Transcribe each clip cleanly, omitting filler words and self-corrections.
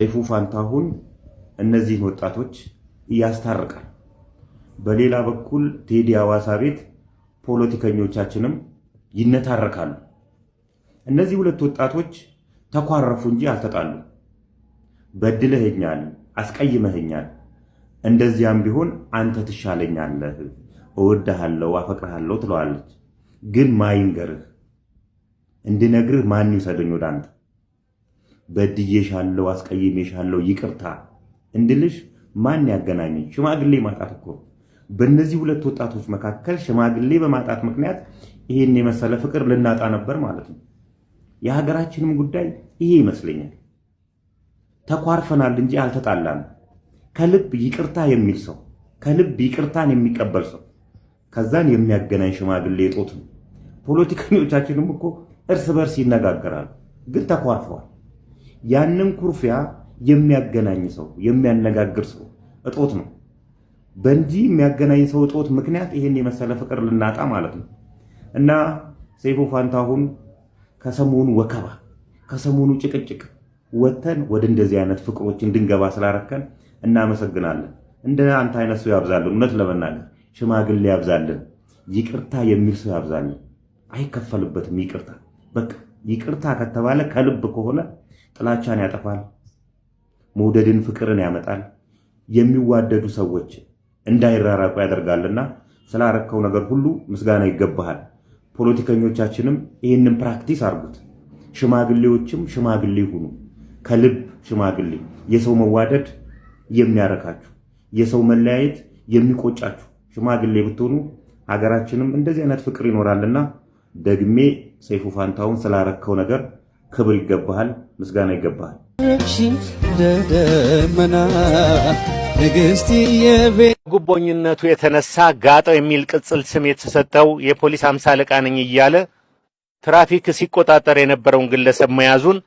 ሰይፉ ፋንታሁን እነዚህን ወጣቶች ያስታርቃል። በሌላ በኩል ቴዲ አዋሳ ቤት ፖለቲከኞቻችንም ይነታረካሉ። እነዚህ ሁለት ወጣቶች ተኳረፉ እንጂ አልተጣሉ። በድለኸኛል፣ አስቀይመኸኛል፣ እንደዚያም ቢሆን አንተ ትሻለኛለህ፣ እወድሃለሁ፣ አፈቅርሃለሁ ትለዋለች። ግን ማይንገርህ እንድነግርህ ማን ይውሰደኝ ወደ አንተ? በድዬሻለሁ፣ አስቀይሜሻለሁ፣ ይቅርታ እንድልሽ ማን ያገናኘኝ? ሽማግሌ ማጣት እኮ። በእነዚህ ሁለት ወጣቶች መካከል ሽማግሌ በማጣት ምክንያት ይሄን የመሰለ ፍቅር ልናጣ ነበር ማለት ነው። የሀገራችንም ጉዳይ ይሄ ይመስለኛል። ተኳርፈናል እንጂ አልተጣላንም። ከልብ ይቅርታ የሚል ሰው፣ ከልብ ይቅርታን የሚቀበል ሰው ከዛን የሚያገናኝ ሽማግሌ እጦት ነው። ፖለቲከኞቻችንም እኮ እርስ በርስ ይነጋገራሉ፣ ግን ተኳርፈዋል። ያንን ኩርፊያ የሚያገናኝ ሰው፣ የሚያነጋግር ሰው እጦት ነው። በእንዲህ የሚያገናኝ ሰው እጦት ምክንያት ይሄን የመሰለ ፍቅር ልናጣ ማለት ነው። እና ሰይፉ ፋንታሁን ከሰሞኑ ወከባ፣ ከሰሞኑ ጭቅጭቅ ወተን ወደ እንደዚህ አይነት ፍቅሮች እንድንገባ ስላረከን እናመሰግናለን። እንደ አንተ አይነት ሰው ያብዛልን። እውነት ለመናገር ሽማግሌ ያብዛልን። ይቅርታ የሚል ሰው ያብዛልን። አይከፈልበትም ይቅርታ። በቃ ይቅርታ ከተባለ ከልብ ከሆነ ጥላቻን ያጠፋል፣ መውደድን ፍቅርን ያመጣል፣ የሚዋደዱ ሰዎች እንዳይራራቁ ያደርጋልና ስላረከው ነገር ሁሉ ምስጋና ይገባሃል። ፖለቲከኞቻችንም ይህንን ፕራክቲስ አርጉት። ሽማግሌዎችም ሽማግሌ ሁኑ፣ ከልብ ሽማግሌ። የሰው መዋደድ የሚያረካችሁ፣ የሰው መለያየት የሚቆጫችሁ ሽማግሌ ብትሆኑ ሀገራችንም እንደዚህ አይነት ፍቅር ይኖራልና ደግሜ ሰይፉ ፋንታሁን ስላረከው ነገር ክብር ይገባሃል፣ ምስጋና ይገባሃል። ጉቦኝነቱ የተነሳ ጋጠው የሚል ቅጽል ስም የተሰጠው የፖሊስ 50 አለቃ ነኝ እያለ ትራፊክ ሲቆጣጠር የነበረውን ግለሰብ መያዙን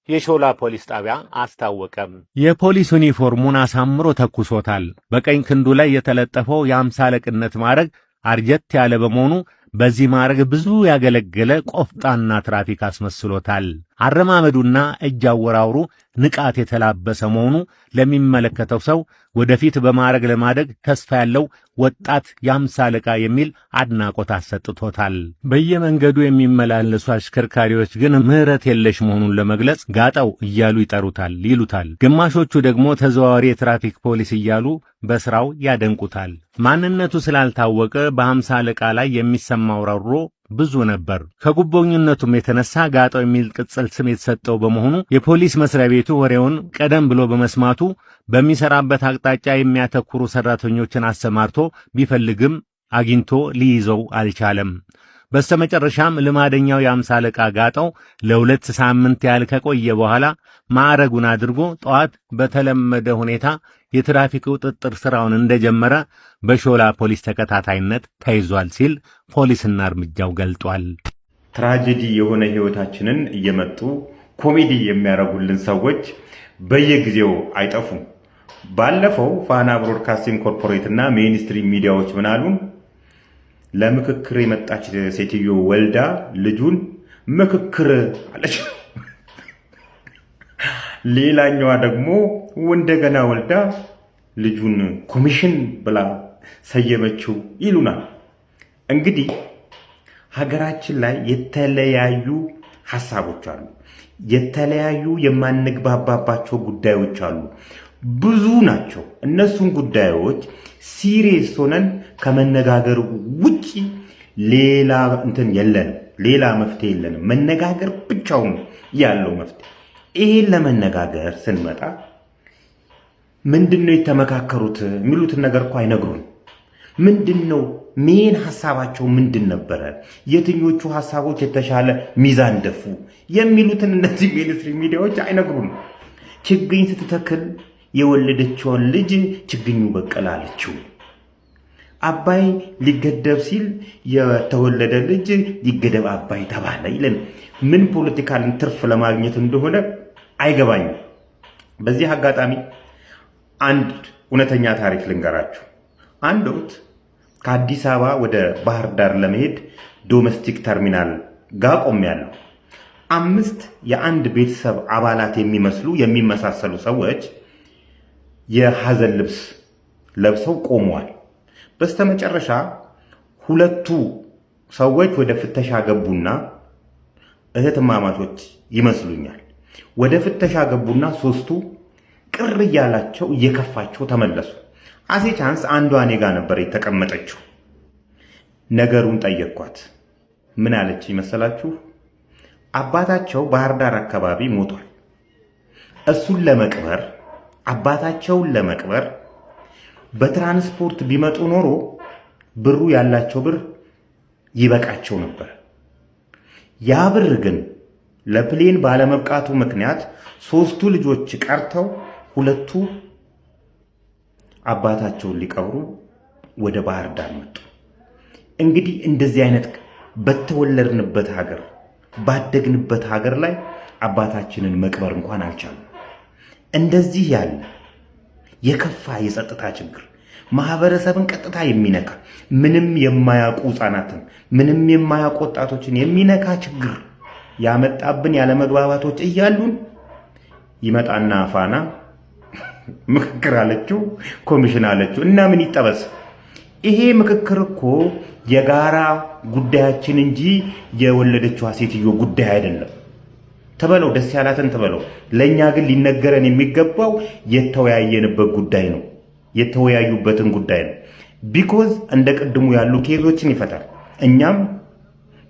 የሾላ ፖሊስ ጣቢያ አስታወቀም። የፖሊስ ዩኒፎርሙን አሳምሮ ተኩሶታል። በቀኝ ክንዱ ላይ የተለጠፈው የ50 አለቅነት ማዕረግ አርጀት ያለ በመሆኑ በዚህ ማዕረግ ብዙ ያገለገለ ቆፍጣና ትራፊክ አስመስሎታል። አረማመዱና እጅ አወራውሩ ንቃት የተላበሰ መሆኑ ለሚመለከተው ሰው ወደፊት በማዕረግ ለማደግ ተስፋ ያለው ወጣት የ50 አለቃ የሚል አድናቆት አሰጥቶታል። በየመንገዱ የሚመላለሱ አሽከርካሪዎች ግን ምህረት የለሽ መሆኑን ለመግለጽ ጋጠው እያሉ ይሉታል። ግማሾቹ ደግሞ ተዘዋዋሪ የትራፊክ ፖሊስ እያሉ በስራው ያደንቁታል። ማንነቱ ስላልታወቀ በ50 አለቃ ላይ የሚሰማው ራሮ ብዙ ነበር። ከጉቦኝነቱም የተነሳ ጋጠው የሚል ቅጽል ስም የተሰጠው በመሆኑ የፖሊስ መስሪያ ቤቱ ወሬውን ቀደም ብሎ በመስማቱ በሚሰራበት አቅጣጫ የሚያተኩሩ ሰራተኞችን አሰማርቶ ቢፈልግም አግኝቶ ሊይዘው አልቻለም። በስተመጨረሻም ልማደኛው የ50 አለቃ ጋጠው ለ2 ሳምንት ያህል ከቆየ በኋላ ማዕረጉን አድርጎ ጠዋት በተለመደ ሁኔታ የትራፊክ ቁጥጥር ስራውን እንደጀመረ በሾላ ፖሊስ ተከታታይነት ተይዟል ሲል ፖሊስና እርምጃው ገልጧል። ትራጀዲ የሆነ ህይወታችንን እየመጡ ኮሜዲ የሚያረጉልን ሰዎች በየጊዜው አይጠፉም። ባለፈው ፋና ብሮድካስቲንግ ኮርፖሬት እና ሜይንስትሪም ሚዲያዎች ምን አሉ? ለምክክር የመጣች ሴትዮ ወልዳ ልጁን ምክክር አለች። ሌላኛዋ ደግሞ እንደገና ወልዳ ልጁን ኮሚሽን ብላ ሰየመችው ይሉናል። እንግዲህ ሀገራችን ላይ የተለያዩ ሐሳቦች አሉ፣ የተለያዩ የማንግባባባቸው ጉዳዮች አሉ፣ ብዙ ናቸው። እነሱን ጉዳዮች ሲሪየስ ሆነን ከመነጋገር ውጪ ሌላ እንትን የለንም፣ ሌላ መፍትሄ የለንም። መነጋገር ብቻውን ያለው መፍትሄ። ይሄን ለመነጋገር ስንመጣ ምንድነው የተመካከሩት የሚሉትን ነገር እኮ አይነግሩን። ምንድነው ሜን ሐሳባቸው ምንድን ነበረ? የትኞቹ ሐሳቦች የተሻለ ሚዛን ደፉ የሚሉትን እነዚህ ሜይንስትሪም ሚዲያዎች አይነግሩን። ችግኝ ስትተክል የወለደችውን ልጅ ችግኙ በቀለ አለችው። አባይ ሊገደብ ሲል የተወለደ ልጅ ይገደብ አባይ ተባለ ይለን። ምን ፖለቲካልን ትርፍ ለማግኘት እንደሆነ አይገባኝም። በዚህ አጋጣሚ አንድ እውነተኛ ታሪክ ልንገራችሁ። አንድ ወቅት ከአዲስ አበባ ወደ ባህር ዳር ለመሄድ ዶሜስቲክ ተርሚናል ጋር ቆሜያለሁ። 5 የአንድ ቤተሰብ አባላት የሚመሳሰሉ ሰዎች የሐዘን ልብስ ለብሰው ቆመዋል። በስተመጨረሻ ሁለቱ ሰዎች ወደ ፍተሻ ገቡና እህትማማቾች ይመስሉኛል። ወደ ፍተሻ ገቡና 3ቱ ቅር እያላቸው እየከፋቸው ተመለሱ። አሴ ቻንስ አንዷ እኔ ጋ ነበር የተቀመጠችው። ነገሩን ጠየቅኳት። ምን አለች ይመሰላችሁ? አባታቸው ባህር ዳር አካባቢ ሞቷል። እሱን ለመቅበር አባታቸውን ለመቅበር በትራንስፖርት ቢመጡ ኖሮ ብሩ ያላቸው ብር ይበቃቸው ነበር። ያ ብር ግን ለፕሌን ባለመብቃቱ ምክንያት 3ቱ ልጆች ቀርተው 2ቱ አባታቸውን ሊቀብሩ ወደ ባህር ዳር መጡ። እንግዲህ እንደዚህ አይነት በተወለድንበት ሀገር ባደግንበት ሀገር ላይ አባታችንን መቅበር እንኳን አልቻሉም። እንደዚህ ያለ የከፋ የጸጥታ ችግር ማህበረሰብን ቀጥታ የሚነካ ምንም የማያውቁ ህፃናትን ምንም የማያውቁ ወጣቶችን የሚነካ ችግር ያመጣብን ያለመግባባቶች እያሉን ይመጣና ፋና ምክክር አለችው፣ ኮሚሽን አለችው እና ምን ይጠበስ? ይሄ ምክክር እኮ የጋራ ጉዳያችን እንጂ የወለደችዋ ሴትዮ ጉዳይ አይደለም። ተበለው ደስ ያላትን ተበለው። ለኛ ግን ሊነገረን የሚገባው የተወያየንበት ጉዳይ ነው፣ የተወያዩበትን ጉዳይ ነው። ቢኮዝ እንደ ቅድሙ ያሉ ኬዞችን ይፈታል። እኛም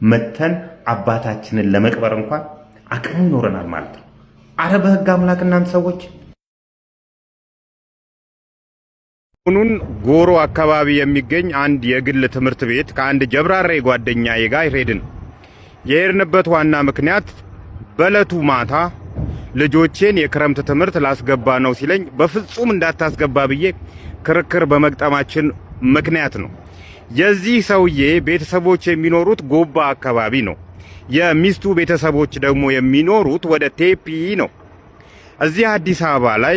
መተን አባታችንን ለመቅበር እንኳን አቅሙ ይኖረናል ማለት ነው። አረ በህግ አምላክ እናንተ ሰዎች። ሁኑን ጎሮ አካባቢ የሚገኝ አንድ የግል ትምህርት ቤት ከአንድ ጀብራራ ጓደኛዬ ጋር ሄድን። የሄድንበት ዋና ምክንያት በዕለቱ ማታ ልጆቼን የክረምት ትምህርት ላስገባ ነው ሲለኝ በፍጹም እንዳታስገባ ብዬ ክርክር በመግጠማችን ምክንያት ነው። የዚህ ሰውዬ ቤተሰቦች የሚኖሩት ጎባ አካባቢ ነው። የሚስቱ ቤተሰቦች ደግሞ የሚኖሩት ወደ ቴፒ ነው። እዚህ አዲስ አበባ ላይ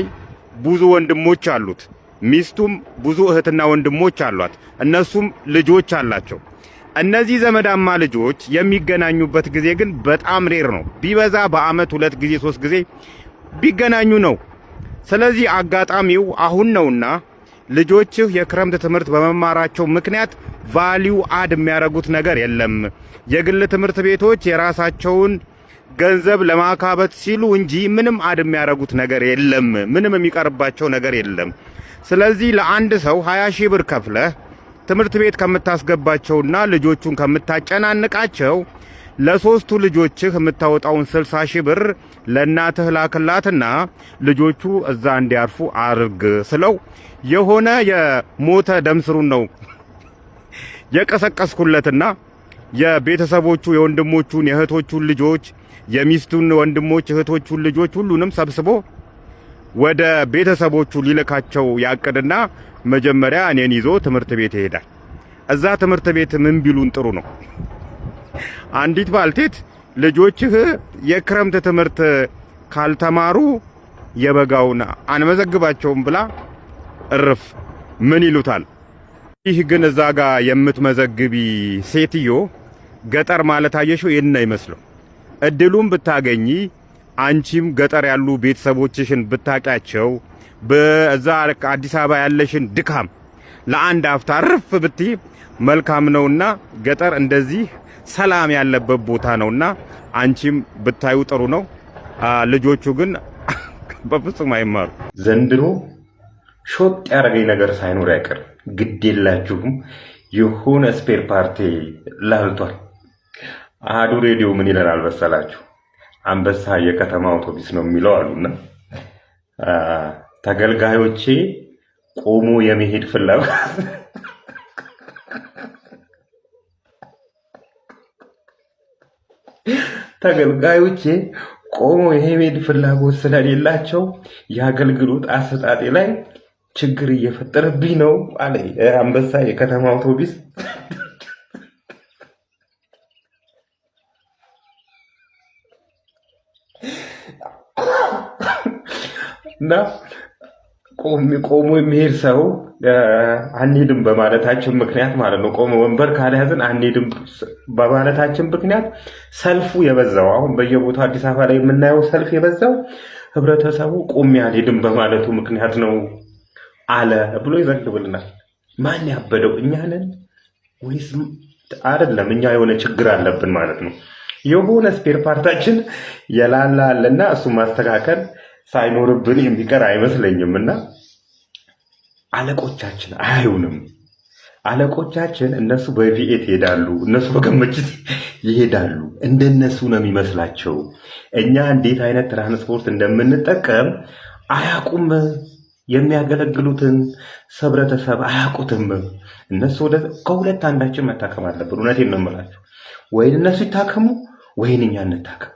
ብዙ ወንድሞች አሉት። ሚስቱም ብዙ እህትና ወንድሞች አሏት። እነሱም ልጆች አላቸው። እነዚህ ዘመዳማ ልጆች የሚገናኙበት ጊዜ ግን በጣም ሬር ነው። ቢበዛ በአመት 2 ጊዜ 3 ጊዜ ቢገናኙ ነው። ስለዚህ አጋጣሚው አሁን ነውና ልጆችህ የክረምት ትምህርት በመማራቸው ምክንያት ቫልዩ አድ የሚያደርጉት ነገር የለም። የግል ትምህርት ቤቶች የራሳቸውን ገንዘብ ለማካበት ሲሉ እንጂ ምንም አድ የሚያደርጉት ነገር የለም። ምንም የሚቀርባቸው ነገር የለም። ስለዚህ ለአንድ ሰው 20 ሺህ ብር ከፍለህ ትምህርት ቤት ከምታስገባቸውና ልጆቹን ከምታጨናንቃቸው ለሶስቱ ልጆችህ የምታወጣውን 60 ሺህ ብር ለእናትህ ላክላትና ልጆቹ እዛ እንዲያርፉ አርግ ስለው የሆነ የሞተ ደምስሩን ነው የቀሰቀስኩለትና የቤተሰቦቹ የወንድሞቹን የእህቶቹን ልጆች የሚስቱን ወንድሞች እህቶቹን ልጆች ሁሉንም ሰብስቦ ወደ ቤተሰቦቹ ሊልካቸው ያቅድና መጀመሪያ እኔን ይዞ ትምህርት ቤት ይሄዳል። እዛ ትምህርት ቤት ምን ቢሉን ጥሩ ነው? አንዲት ባልቴት ልጆችህ የክረምት ትምህርት ካልተማሩ የበጋውን አንመዘግባቸውም ብላ እርፍ። ምን ይሉታል? ይህ ግን እዛ ጋር የምትመዘግቢ ሴትዮ ገጠር ማለት አየሽው ይሄን አይመስለው። እድሉን ብታገኚ አንቺም ገጠር ያሉ ቤተሰቦችሽን ብታቂያቸው በዛ አዲስ አበባ ያለሽን ድካም ለአንድ አፍታ አርፍ ብትይ መልካም ነውና ገጠር እንደዚህ ሰላም ያለበት ቦታ ነውና አንቺም ብታዩ ጥሩ ነው። ልጆቹ ግን በፍጹም አይማሩ። ዘንድሮ ሾጥ ያደረገኝ ነገር ሳይኖር አይቀር። ግድ የላችሁም የሆነ ስፔር ፓርቲ ላልቷል። አሃዱ ሬዲዮ ምን ይለናል መሰላችሁ? አንበሳ የከተማ አውቶቡስ ነው የሚለው አሉና ተገልጋዮቼ ቆሞ የመሄድ ፍላጎት ተገልጋዮቼ ቆሞ የመሄድ ፍላጎት ስለሌላቸው የአገልግሎት አሰጣጤ ላይ ችግር እየፈጠረብኝ ነው አለ አንበሳ የከተማ አውቶቡስ። እና ቆሞ የሚሄድ ሰው አንሄድም በማለታችን ምክንያት ማለት ነው። ቆሞ ወንበር ካልያዝን አንሄድም በማለታችን ምክንያት ሰልፉ የበዛው አሁን በየቦታው አዲስ አበባ ላይ የምናየው ሰልፍ የበዛው ህብረተሰቡ ቆሜ አልሄድም በማለቱ ምክንያት ነው አለ ብሎ ይዘግብልናል። ማን ያበደው? እኛ ነን ወይስ አይደለም? እኛ የሆነ ችግር አለብን ማለት ነው። የሆነ ስፔር ፓርታችን የላላ አለና እሱ ማስተካከል ሳይኖርብን የሚቀር አይመስለኝም። እና አለቆቻችን አያዩንም። አለቆቻችን እነሱ በቪኤት ይሄዳሉ፣ እነሱ በገመችት ይሄዳሉ። እንደነሱ ነው የሚመስላቸው። እኛ እንዴት አይነት ትራንስፖርት እንደምንጠቀም አያውቁም። የሚያገለግሉትን ህብረተሰብ አያውቁትም። እነሱ ከሁለት አንዳችን መታከም አለብን። እውነቴን ነው የምላቸው። ወይን እነሱ ይታከሙ ወይን እኛ እንታከም።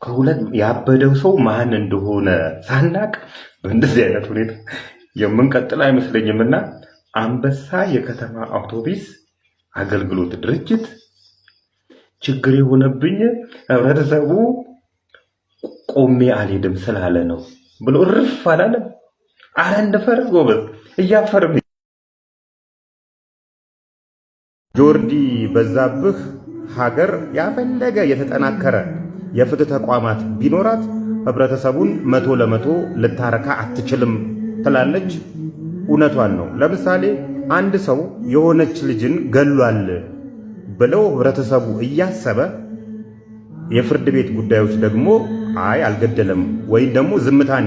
ከሁለት ያበደው ሰው ማን እንደሆነ ሳናቅ በእንደዚህ አይነት ሁኔታ የምንቀጥል አይመስለኝም። እና አንበሳ የከተማ አውቶቡስ አገልግሎት ድርጅት ችግር የሆነብኝ ህብረተሰቡ ቆሜ አልሄድም ስላለ ነው ብሎ እርፍ አላለም። አረ እንደፈር ጎበዝ እያፈርም ጆርዲ በዛብህ ሀገር ያፈለገ የተጠናከረ የፍትህ ተቋማት ቢኖራት ህብረተሰቡን 100% ልታረካ አትችልም ትላለች። እውነቷን ነው። ለምሳሌ አንድ ሰው የሆነች ልጅን ገሏል ብለው ህብረተሰቡ እያሰበ የፍርድ ቤት ጉዳዮች ደግሞ አይ አልገደለም ወይም ደግሞ ዝምታን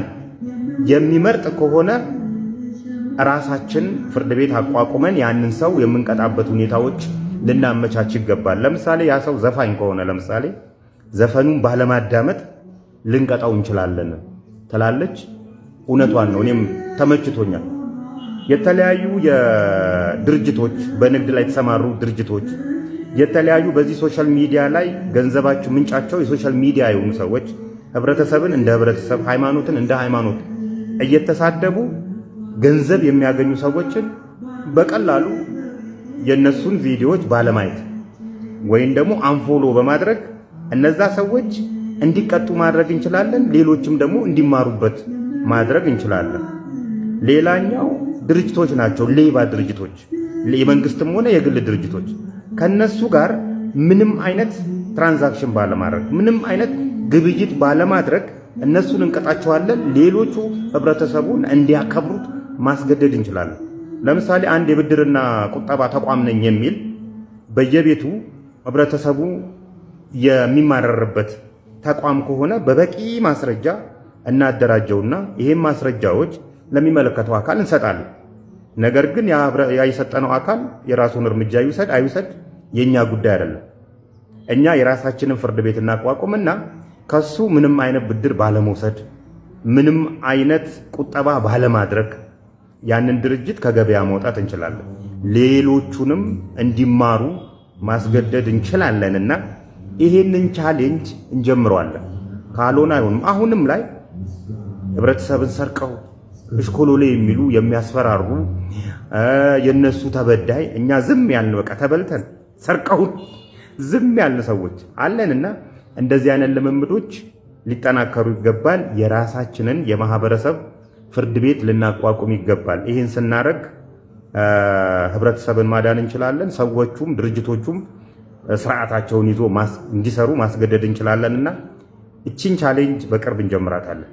የሚመርጥ ከሆነ ራሳችን ፍርድ ቤት አቋቁመን ያንን ሰው የምንቀጣበት ሁኔታዎች ልናመቻች ይገባል። ለምሳሌ ያ ሰው ዘፋኝ ከሆነ ለምሳሌ ዘፈኑን ባለማዳመጥ ልንቀጣው እንችላለን ትላለች። እውነቷን ነው። እኔም ተመችቶኛል። የተለያዩ የድርጅቶች በንግድ ላይ የተሰማሩ ድርጅቶች የተለያዩ በዚህ ሶሻል ሚዲያ ላይ ገንዘባቸው ምንጫቸው የሶሻል ሚዲያ የሆኑ ሰዎች ህብረተሰብን እንደ ህብረተሰብ፣ ሃይማኖትን እንደ ሃይማኖት እየተሳደቡ ገንዘብ የሚያገኙ ሰዎችን በቀላሉ የነሱን ቪዲዮዎች ባለማየት ወይም ደግሞ አንፎሎ በማድረግ እነዛ ሰዎች እንዲቀጡ ማድረግ እንችላለን። ሌሎችም ደግሞ እንዲማሩበት ማድረግ እንችላለን። ሌላኛው ድርጅቶች ናቸው፣ ሌባ ድርጅቶች፣ የመንግስትም ሆነ የግል ድርጅቶች። ከነሱ ጋር ምንም አይነት ትራንዛክሽን ባለማድረግ ምንም አይነት ግብይት ባለማድረግ እነሱን እንቀጣቸዋለን። ሌሎቹ ህብረተሰቡን እንዲያከብሩት ማስገደድ እንችላለን። ለምሳሌ አንድ የብድርና ቁጠባ ተቋም ነኝ የሚል በየቤቱ ህብረተሰቡ የሚማረርበት ተቋም ከሆነ በበቂ ማስረጃ እናደራጀውና ይሄን ማስረጃዎች ለሚመለከተው አካል እንሰጣለን። ነገር ግን ያ የሰጠነው አካል የራሱን እርምጃ ይውሰድ አይውሰድ የኛ ጉዳይ አይደለም። እኛ የራሳችንን ፍርድ ቤት እናቋቁምና ከሱ ምንም አይነት ብድር ባለመውሰድ ምንም አይነት ቁጠባ ባለማድረግ ያንን ድርጅት ከገበያ ማውጣት እንችላለን። ሌሎቹንም እንዲማሩ ማስገደድ እንችላለንና ይሄንን ቻሌንጅ እንጀምረዋለን። ካልሆነ አይሆንም። አሁንም ላይ ህብረተሰብን ሰርቀው እሽኮሎሌ የሚሉ የሚያስፈራሩ የነሱ ተበዳይ እኛ ዝም ያልን በቃ ተበልተን ሰርቀውን ዝም ያልን ሰዎች አለንና እንደዚህ አይነት ልምምዶች ሊጠናከሩ ይገባል። የራሳችንን የማህበረሰብ ፍርድ ቤት ልናቋቁም ይገባል። ይህን ስናደርግ ህብረተሰብን ማዳን እንችላለን። ሰዎቹም ድርጅቶቹም ስርዓታቸውን ይዞ እንዲሰሩ ማስገደድ እንችላለንና እቺን ቻሌንጅ በቅርብ እንጀምራታለን።